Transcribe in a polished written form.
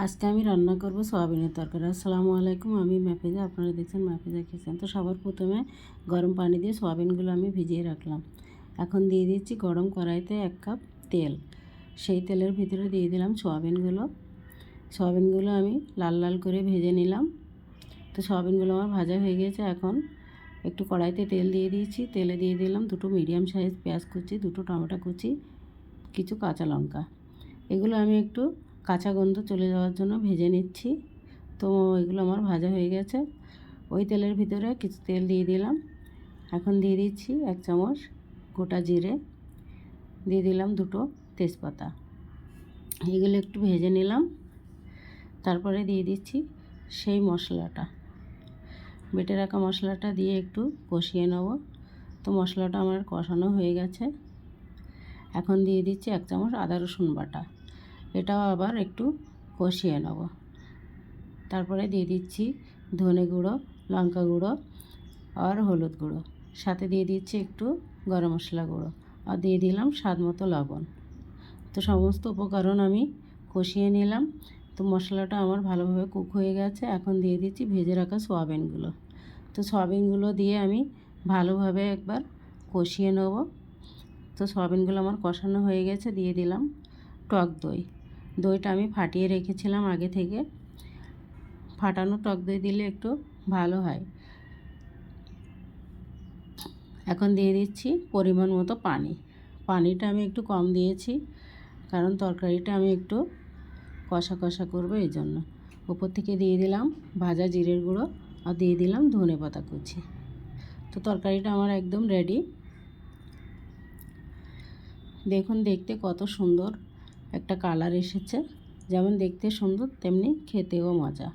আজকে আমি রান্না করব সয়াবিনের তরকারি। আসসালামু আলাইকুম, আমি মাহফিজা। আপনারা দেখছেন মাহফিজা কিচেন। তো সবার প্রথমে গরম পানি দিয়ে সয়াবিনগুলো আমি ভিজিয়ে রাখলাম। এখন দিয়ে দিচ্ছি গরম কড়াইতে 1 কাপ তেল। সেই তেলের ভিতরে দিয়ে দিলাম সয়াবিনগুলো আমি লাল লাল করে ভেজে নিলাম। তো সয়াবিনগুলো আমার ভাজা হয়ে গেছে। এখন একটু কড়াইতে তেল দিয়ে দিয়েছি। তেলে দিয়ে দিলাম 2 মিডিয়াম সাইজ পেঁয়াজ কুচি, 2 টমেটো কুচি, কিছু কাঁচা লঙ্কা। এগুলো আমি একটু কাঁচা গন্ধ চলে যাওয়ার জন্য ভেজে নিচ্ছি। তো এগুলো আমার ভাজা হয়ে গেছে। ওই তেলের ভিতরে কিছু তেল দিয়ে দিলাম। এখন দিয়ে দিচ্ছি 1 চামচ গোটা জিরে, দিয়ে দিলাম 2 তেজপাতা। এগুলো একটু ভেজে নিলাম। তারপরে দিয়ে দিচ্ছি সেই মশলাটা, বেটে রাখা মশলাটা দিয়ে একটু কষিয়ে নেব। তো মশলাটা আমার কষানো হয়ে গেছে। এখন দিয়ে দিচ্ছি 1 চামচ আদা রসুন বাটা, এটাও আবার একটু কষিয়ে নেব। তারপরে দিয়ে দিচ্ছি ধনে গুঁড়ো, লঙ্কা গুঁড়ো আর হলুদ গুঁড়ো, সাথে দিয়ে দিচ্ছি একটু গরম মশলা গুঁড়ো, আর দিয়ে দিলাম স্বাদ মতো লবণ। তো সমস্ত উপকরণ আমি কষিয়ে নিলাম। তো মশলাটা আমার ভালোভাবে কুক হয়ে গেছে। এখন দিয়ে দিচ্ছি ভেজে রাখা সয়াবিনগুলো। তো সয়াবিনগুলো দিয়ে আমি ভালোভাবে একবার কষিয়ে নেব। তো সয়াবিনগুলো আমার কষানো হয়ে গেছে। দিয়ে দিলাম টক দই। দইটা আমি ফাটিয়ে রেখেছিলাম আগে থেকে। ফাটানো টক দই দিলে একটু ভালো হয়। এখন দিয়ে দিচ্ছি পরিমাণ মতো পানি। পানিটা আমি একটু কম দিয়েছি, কারণ তরকারিটা আমি একটু কষা কষা করবো, এই জন্য। উপর থেকে দিয়ে দিলাম ভাজা জিরের গুঁড়ো, আর দিয়ে দিলাম ধনে পাতা কুচি। তো তরকারিটা আমার একদম রেডি। দেখুন দেখতে কত সুন্দর একটা কালার এসেছে। যেমন দেখতে সুন্দর, তেমনি খেতেও মজা।